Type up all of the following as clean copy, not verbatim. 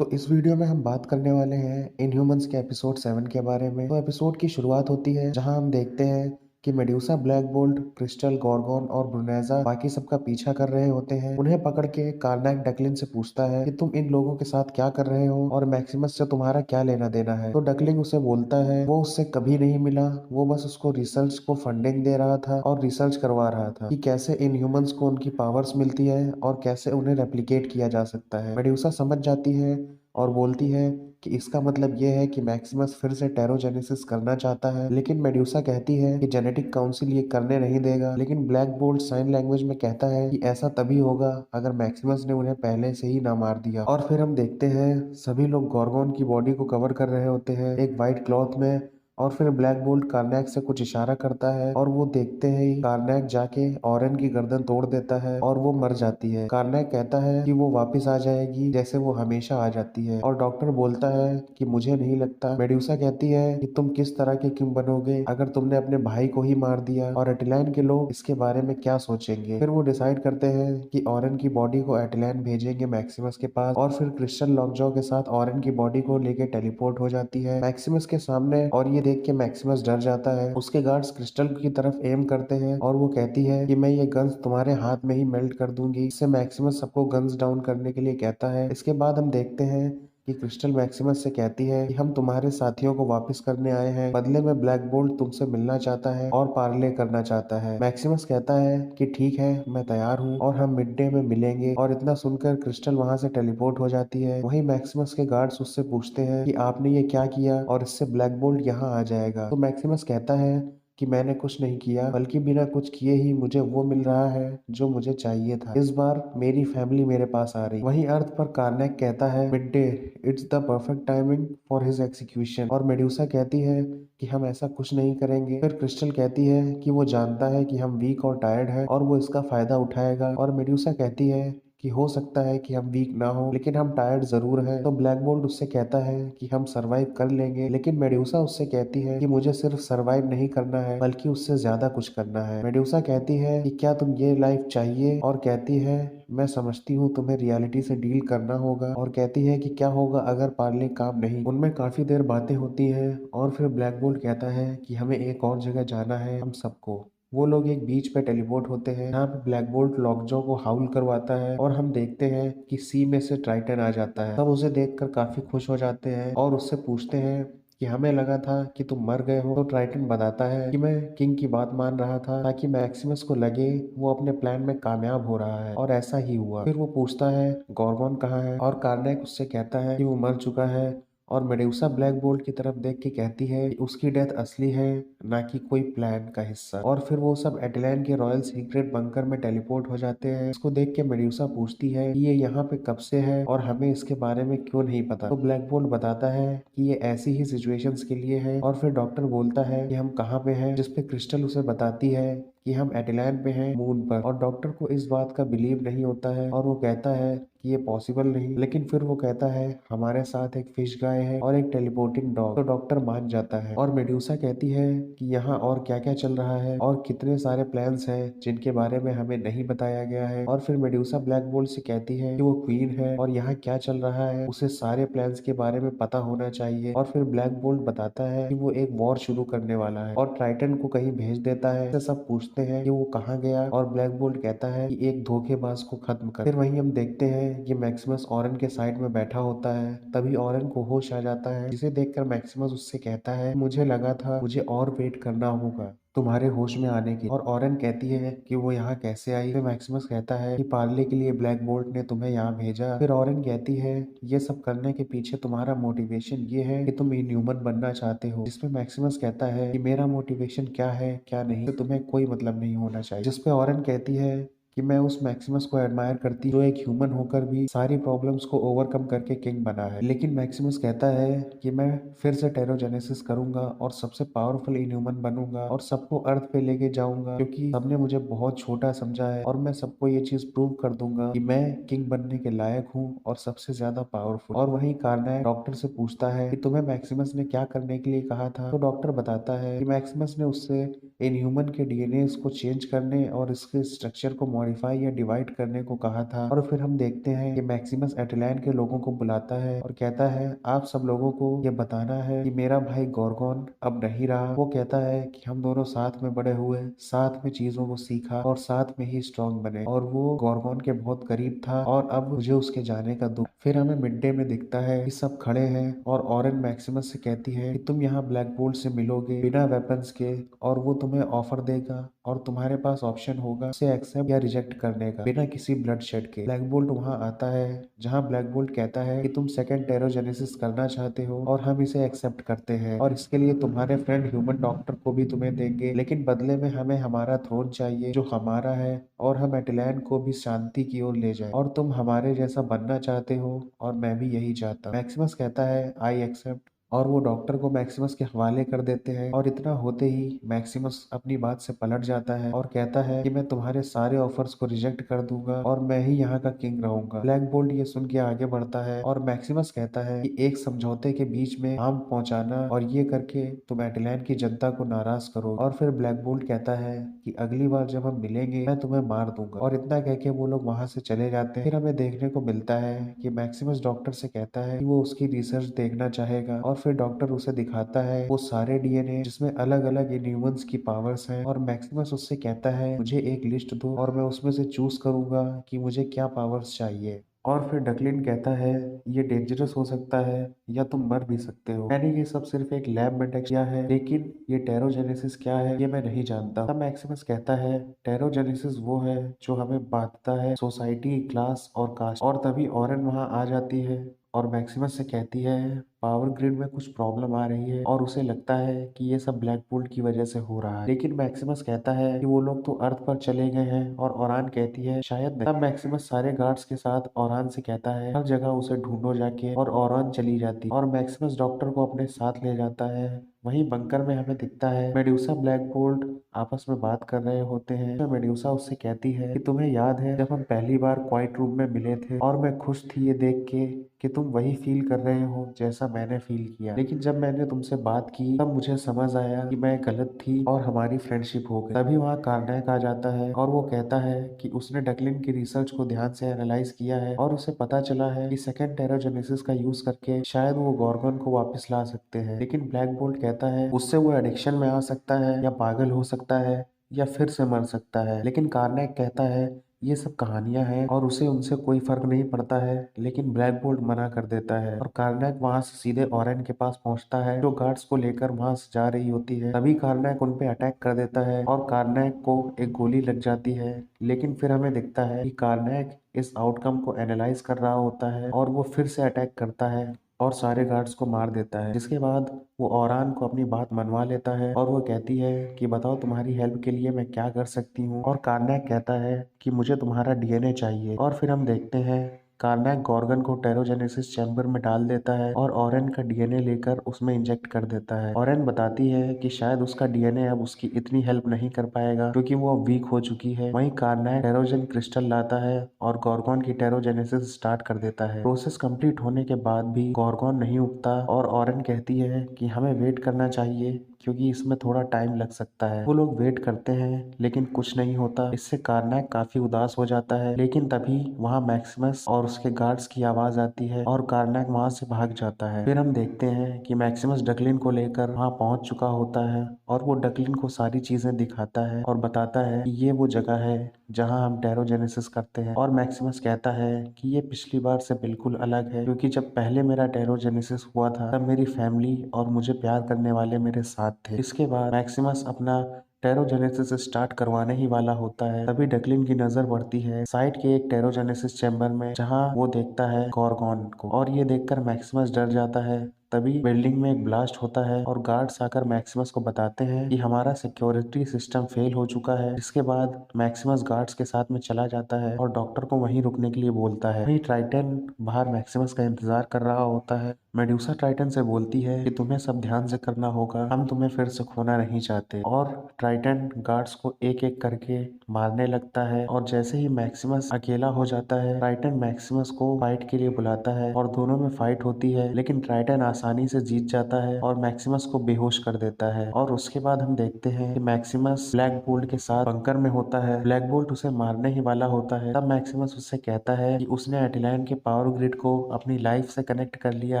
तो इस वीडियो में हम बात करने वाले हैं इनह्यूमंस के एपिसोड 7 के बारे में। तो एपिसोड की शुरुआत होती है जहां हम देखते हैं कि medusa, black bolt, crystal, gorgon और ब्रुनेजा बाकी सबका पीछा कर रहे होते हैं। उन्हें पकड़ के कार्नैक डकलिन से पूछता है कि तुम इन लोगों के साथ क्या कर रहे हो और मैक्सिमस से तुम्हारा क्या लेना देना है। तो डकलिंग उसे बोलता है वो उससे कभी नहीं मिला, वो बस उसको रिसर्च को फंडिंग दे रहा था और रिसर्च करवा रहा था कि कैसे इनह्यूमंस को उनकी पावर्स मिलती है और कैसे उन्हें रेप्लिकेट किया जा सकता है। मेड्यूसा समझ जाती है और बोलती है कि इसका मतलब ये है कि मैक्सिमस फिर से टेरोजेनेसिस करना चाहता है। लेकिन मेड्यूसा कहती है कि जेनेटिक काउंसिल ये करने नहीं देगा। लेकिन ब्लैक बोल्ट साइन लैंग्वेज में कहता है कि ऐसा तभी होगा अगर मैक्सिमस ने उन्हें पहले से ही ना मार दिया। और फिर हम देखते हैं सभी लोग गॉर्गोन की बॉडी को कवर कर रहे होते हैं एक व्हाइट क्लॉथ में। और फिर ब्लैक बोल्ट कार्नैक से कुछ इशारा करता है और वो देखते हैं ही कार्नैक जाके ऑरेन की गर्दन तोड़ देता है और वो मर जाती है। कार्नैक कहता है कि वो वापस आ जाएगी जैसे वो हमेशा आ जाती है और डॉक्टर बोलता है कि मुझे नहीं लगता। मेड्यूसा कहती है कि तुम किस तरह के किंग बनोगे अगर तुमने अपने भाई को ही मार दिया और एटलैन के लोग इसके बारे में क्या सोचेंगे। फिर वो डिसाइड करते हैं कि ऑरेन की बॉडी को एटलैन भेजेंगे मैक्सिमस के पास और फिर क्रिस्टल लॉकजॉ के साथ ऑरेन की बॉडी को लेके टेलीपोर्ट हो जाती है मैक्सिमस के सामने। और ये देख के मैक्सिमस डर जाता है। उसके गार्ड्स क्रिस्टल की तरफ एम करते हैं और वो कहती है कि मैं ये गन्स तुम्हारे हाथ में ही मेल्ट कर दूंगी। इससे मैक्सिमस सबको गन्स डाउन करने के लिए कहता है। इसके बाद हम देखते हैं कि क्रिस्टल मैक्सिमस से कहती है कि हम तुम्हारे साथियों को वापस करने आए हैं, बदले में ब्लैक बोल्ट तुमसे मिलना चाहता है और पार्ले करना चाहता है। मैक्सिमस कहता है कि ठीक है, मैं तैयार हूँ और हम मिड डे में मिलेंगे। और इतना सुनकर क्रिस्टल वहां से टेलीपोर्ट हो जाती है। वहीं मैक्सिमस के गार्ड्स उससे पूछते हैं कि आपने ये क्या किया और इससे ब्लैक बोल्ट यहाँ आ जाएगा। तो मैक्सिमस कहता है कि मैंने कुछ नहीं किया, बल्कि बिना कुछ किए ही मुझे वो मिल रहा है जो मुझे चाहिए था। इस बार मेरी फैमिली मेरे पास आ रही। वहीं अर्थ पर कार्नेक कहता है mid day, it's the perfect timing for his execution. और मेड्यूसा कहती है कि हम ऐसा कुछ नहीं करेंगे। फिर क्रिस्टल कहती है कि वो जानता है कि हम वीक और टायर्ड है और वो इसका फायदा उठाएगा। और मेड्यूसा कहती है कि हो सकता है कि हम वीक ना हो, लेकिन हम टायर्ड जरूर हैं। तो ब्लैक बोल्ट उससे कहता है कि हम सरवाइव कर लेंगे। लेकिन मेड्यूसा उससे कहती है कि मुझे सिर्फ सरवाइव नहीं करना है, बल्कि उससे ज्यादा कुछ करना है। मेड्यूसा कहती है कि क्या तुम ये लाइफ चाहिए, और कहती है मैं समझती हूँ तुम्हें रियलिटी से डील करना होगा। और कहती है कि क्या होगा अगर पार्ले काम नहीं। उनमें काफी देर बातें होती हैं और फिर ब्लैक बोल्ट कहता है कि हमें एक और जगह जाना है हम सबको। वो लोग एक बीच पे टेलीपोर्ट होते हैं। यहाँ पे ब्लैक बोल्ट लॉकजॉ को हाउल करवाता है और हम देखते हैं कि सी में से ट्राइटन आ जाता है। सब उसे देखकर काफी खुश हो जाते हैं और उससे पूछते हैं कि हमें लगा था कि तुम मर गए हो। तो ट्राइटन बताता है कि मैं किंग की बात मान रहा था ताकि मैक्सिमस को लगे वो अपने प्लान में कामयाब हो रहा है, और ऐसा ही हुआ। फिर वो पूछता है गॉर्गोन कहाँ है, और कार्नेक उससे कहता है कि वो मर चुका है। और मेडुसा ब्लैक बोल्ट की तरफ देख के कहती है कि उसकी डेथ असली है, ना कि कोई प्लान का हिस्सा। और फिर वो सब एटलैन के रॉयल सीक्रेट बंकर में टेलीपोर्ट हो जाते हैं। इसको देख के मेडुसा पूछती है कि ये यहाँ पे कब से है और हमें इसके बारे में क्यों नहीं पता। तो ब्लैक बोल्ट बताता है कि ये ऐसी ही सिचुएशंस के लिए है। और फिर डॉक्टर बोलता है कि हम कहाँ पे हैं, जिसपे क्रिस्टल उसे बताती है कि हम एटलैन पे हैं, मून पर। और डॉक्टर को इस बात का बिलीव नहीं होता है और वो कहता है कि ये पॉसिबल नहीं। लेकिन फिर वो कहता है हमारे साथ एक फिश गाय है और एक टेलीपोर्टिंग डॉग। तो डॉक्टर मान जाता है और मेडुसा कहती है कि यहाँ और क्या क्या चल रहा है और कितने सारे प्लान्स हैं जिनके बारे में हमें नहीं बताया गया है। और फिर मेडुसा ब्लैक बोल्ट से कहती है कि वो क्वीन है और यहाँ क्या चल रहा है उसे सारे प्लान्स के बारे में पता होना चाहिए। और फिर ब्लैक बोल्ट बताता है कि वो एक वॉर शुरू करने वाला है और ट्राइटन को कहीं भेज देता है। इससे सब पूछते हैं कि वो कहाँ गया, और ब्लैक बोल्ट कहता है कि एक धोखेबाज को खत्म कर। फिर वहीं हम देखते हैं कि मैक्सिमस ऑरेन के साइड में बैठा होता है। तभी ऑरेन को होश आ जाता है, जिसे देखकर मैक्सिमस उससे कहता है मुझे लगा था मुझे और वेट करना होगा तुम्हारे होश में आने की। और ऑरेन कहती है कि वो यहाँ कैसे आई। फिर मैक्सिमस कहता है कि पार्ले के लिए ब्लैक बोल्ट ने तुम्हें यहाँ भेजा। फिर ऑरेन कहती है ये सब करने के पीछे तुम्हारा मोटिवेशन ये है कि तुम इनह्यूमन बनना चाहते हो। जिसपे मैक्सिमस कहता है कि मेरा मोटिवेशन क्या है क्या नहीं, तो तुम्हें कोई मतलब नहीं होना चाहिए। जिसपे ऑरेन कहती है कि मैं उस मैक्सिमस को एडमायर करती जो एक ह्यूमन होकर भी सारी प्रॉब्लम्स को ओवरकम करके किंग बना है। लेकिन मैक्सिमस कहता है कि मैं फिर से टेरोजेनेसिस करूंगा और सबसे पावरफुल इनह्यूमन बनूंगा और सबको अर्थ पे लेके जाऊंगा, क्योंकि सबने मुझे बहुत छोटा समझा है और मैं सबको ये चीज प्रूव कर दूंगा कि मैं किंग बनने के लायक हूँ और सबसे ज्यादा पावरफुल। और वहीं कार्नाक डॉक्टर से पूछता है कि तुम्हें मैक्सिमस ने क्या करने के लिए कहा था। तो डॉक्टर बताता है कि मैक्सिमस ने उससे इनह्यूमन के डीएनए को चेंज करने और इसके स्ट्रक्चर को मॉडिफाई या डिवाइड करने को कहा था। और फिर हम देखते हैं कि मैक्सिमस एटलैन के लोगों को बुलाता है और कहता है आप सब लोगों को ये बताना है कि मेरा भाई गोर्गोन अब नहीं रहा। वो कहता है कि हम दोनों साथ में बड़े हुए, साथ में चीजों को सीखा और साथ में ही स्ट्रांग बने, और वो गोर्गोन के बहुत करीब था और अब मुझे उसके जाने का दुख। फिर हमें मिड डे में दिखता है कि सब खड़े हैं और ऑरेन मैक्सिमस से कहती है कि तुम यहाँ ब्लैक बोल्ट से मिलोगे बिना वेपन्स के, और वो तुम्हें ऑफर देगा और तुम्हारे पास ऑप्शन होगा उसे एक्सेप्ट या रिजेक्ट करने का बिना किसी ब्लड शेड के। ब्लैक बोल्ट वहां आता है जहां ब्लैक बोल्ट कहता है कि तुम सेकंड टेरोजेनेसिस करना चाहते हो और हम इसे एक्सेप्ट करते हैं, और इसके लिए तुम्हारे फ्रेंड ह्यूमन डॉक्टर को भी तुम्हें देंगे, लेकिन बदले में हमें हमारा थ्रोन चाहिए जो हमारा है, और हम एटलैन को भी शांति की ओर ले जाए, और तुम हमारे जैसा बनना चाहते हो और मैं भी यही चाहता हूँ। मैक्सिमस कहता है आई एक्सेप्ट, और वो डॉक्टर को मैक्सिमस के हवाले कर देते हैं, और इतना होते ही मैक्सिमस अपनी बात से पलट जाता है और कहता है कि मैं तुम्हारे सारे ऑफर्स को रिजेक्ट कर दूंगा और मैं ही यहाँ का किंग रहूंगा। ब्लैक बोल्ट ये सुन के आगे बढ़ता है और मैक्सिमस कहता है कि एक समझौते के बीच में आम पहुंचाना और ये करके तुम एटलैन की जनता को नाराज करो। और फिर ब्लैक बोल्ट कहता है कि अगली बार जब हम मिलेंगे मैं तुम्हें मार दूंगा, और इतना कह के वो लोग वहां से चले जाते हैं। फिर हमें देखने को मिलता है कि मैक्सिमस डॉक्टर से कहता है कि वो उसकी रिसर्च देखना चाहेगा, और फिर डॉक्टर उसे दिखाता है वो सारे डीएनए जिसमें अलग अलग इनह्यूमंस की पावर्स हैं, और मैक्सिमस उससे कहता है मुझे एक लिस्ट दो और मैं उसमें से चूज करूंगा कि मुझे क्या पावर्स चाहिए। और फिर डकलिन कहता है ये डेंजरस हो सकता है या तुम मर भी सकते हो, मैंने ये सब सिर्फ एक लैब में टेस्ट किया है, लेकिन ये टेरोजेनेसिस क्या है ये मैं नहीं जानता। तब मैक्सिमस कहता है टेरोजेनेसिस वो है जो हमें बांटता है सोसाइटी, क्लास और कास्ट। और तभी ऑरेन वहां आ जाती है और मैक्सिमस से कहती है पावर ग्रिड में कुछ प्रॉब्लम आ रही है और उसे लगता है कि ये सब ब्लैक बोल्ट की वजह से हो रहा है, लेकिन मैक्सिमस कहता है कि वो लोग तो अर्थ पर चले गए हैं, और ओरान कहती है शायद नहीं। तब मैक्सिमस सारे गार्ड्स के साथ ओरान से कहता है हर जगह उसे ढूंढो जाके, और ओरान चली जाती और मैक्सिमस डॉक्टर को अपने साथ ले जाता है। वहीं बंकर में हमें दिखता है मेड्यूसा ब्लैक बोल्ट आपस में बात कर रहे होते हैं। तो मेड्यूसा उससे कहती है कि तुम्हें याद है जब हम पहली बार क्वाइट रूम में मिले थे और मैं खुश थी ये देख के कि तुम वही फील कर रहे हो जैसा मैंने फील किया, लेकिन जब मैंने तुमसे बात की तब मुझे समझ आया कि मैं गलत थी और हमारी फ्रेंडशिप हो गई। तभी वहाँ कार्नैक आ जाता है और वो कहता है कि उसने डकलिन की रिसर्च को ध्यान से एनालाइज किया है और उसे पता चला है कि सेकेंड टेरोजेनेसिस का यूज करके शायद वो गॉर्गन को वापस ला सकते हैं, लेकिन ब्लैक बोल्ट कहता है उससे वो एडिक्शन में आ सकता है या पागल हो सकता है या फिर से मर सकता है। लेकिन कार्नैक कहता है ये सब कहानियां हैं और उसे उनसे कोई फर्क नहीं पड़ता है, लेकिन ब्लैक बोल्ट मना कर देता है और कार्नैक वहां से सीधे ऑरेन के पास पहुंचता है जो गार्ड्स को लेकर वहां से जा रही होती है। तभी कार्नैक उन पे अटैक कर देता है और कार्नैक को एक गोली लग जाती है, लेकिन फिर हमें दिखता है कि कार्नैक इस आउटकम को एनालाइज कर रहा होता है और वो फिर से अटैक करता है और सारे गार्ड्स को मार देता है, जिसके बाद वो ओरान को अपनी बात मनवा लेता है और वो कहती है कि बताओ तुम्हारी हेल्प के लिए मैं क्या कर सकती हूँ, और कार्नैक कहता है कि मुझे तुम्हारा डीएनए चाहिए। और फिर हम देखते हैं कार्नैक गॉर्गन को टेरोजेनेसिस चैम्बर में डाल देता है और ऑरेन का डीएनए लेकर उसमें इंजेक्ट कर देता है। ऑरेन बताती है कि शायद उसका डीएनए अब उसकी इतनी हेल्प नहीं कर पाएगा क्योंकि वो अब वीक हो चुकी है। वहीं कार्नैक टेरोजन क्रिस्टल लाता है और गॉर्गन की टेरोजेनेसिस स्टार्ट कर देता है। प्रोसेस कंप्लीट होने के बाद भी गॉर्गन नहीं उगता और ऑरेन कहती है कि हमें वेट करना चाहिए क्योंकि इसमें थोड़ा टाइम लग सकता है। वो लोग वेट करते हैं लेकिन कुछ नहीं होता। इससे कार्नैक काफी उदास हो जाता है, लेकिन तभी वहाँ मैक्सिमस और उसके गार्ड्स की आवाज आती है और कार्नैक वहाँ से भाग जाता है। फिर हम देखते हैं कि मैक्सिमस डकलिन को लेकर वहाँ पहुंच चुका होता है और वो डकलिन को सारी चीजें दिखाता है और बताता है कि ये वो जगह है जहाँ हम टेरोजेनेसिस करते हैं। और मैक्सिमस कहता है कि ये पिछली बार से बिल्कुल अलग है क्योंकि जब पहले मेरा टेरोजेनेसिस हुआ था तब मेरी फैमिली और मुझे प्यार करने वाले मेरे साथ थे। इसके बाद मैक्सिमस अपना टेरोजेनेसिस स्टार्ट करवाने ही वाला होता है, तभी डकलिन की नजर पड़ती है साइड के एक टेरोजेनेसिस चैम्बर में जहां वो देखता है गॉर्गन को, और ये देखकर मैक्सिमस डर जाता है। तभी बिल्डिंग में एक ब्लास्ट होता है और गार्ड्स आकर मैक्सिमस को बताते हैं कि हमारा सिक्योरिटी सिस्टम फेल हो चुका है। इसके बाद मैक्सिमस गार्ड्स के साथ में चला जाता है और डॉक्टर को वहीं रुकने के लिए बोलता है। वहीं ट्राइटन बाहर मैक्सिमस का इंतजार कर रहा होता है। मेडुसा ट्राइटन से बोलती है कि तुम्हें सब ध्यान से करना होगा, हम तुम्हें फिर से खोना नहीं चाहते, और ट्राइटन गार्ड्स को एक एक करके मारने लगता है। और जैसे ही मैक्सिमस अकेला हो जाता है ट्राइटन मैक्सिमस को फाइट के लिए बुलाता है और दोनों में फाइट होती है, लेकिन ट्राइटन आसानी से जीत जाता है और मैक्सिमस को बेहोश कर देता है। और उसके बाद हम देखते हैं कि मैक्सिमस ब्लैक बोल्ट के साथ बंकर में होता है। ब्लैक बोल्ट उसे मारने ही वाला होता है, तब मैक्सिमस उससे कहता है कि उसने एटिलान के पावर ग्रिड को अपनी लाइफ से कनेक्ट कर लिया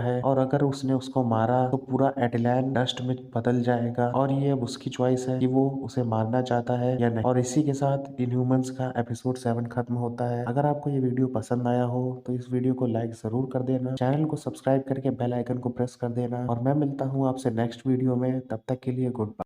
है और अगर उसने उसको मारा तो पूरा एटिलान डस्ट में बदल जाएगा और ये अब उसकी चॉइस है कि वो उसे मारना चाहता है या नहीं। और इसी के साथ इनह्यूमंस का एपिसोड 7 खत्म होता है। अगर आपको ये वीडियो पसंद आया हो तो इस वीडियो को लाइक जरूर कर देना, चैनल को सब्सक्राइब करके बेल आइकन को प्रेस कर देना और मैं मिलता हूँ आपसे नेक्स्ट वीडियो में। तब तक के लिए गुड बाय।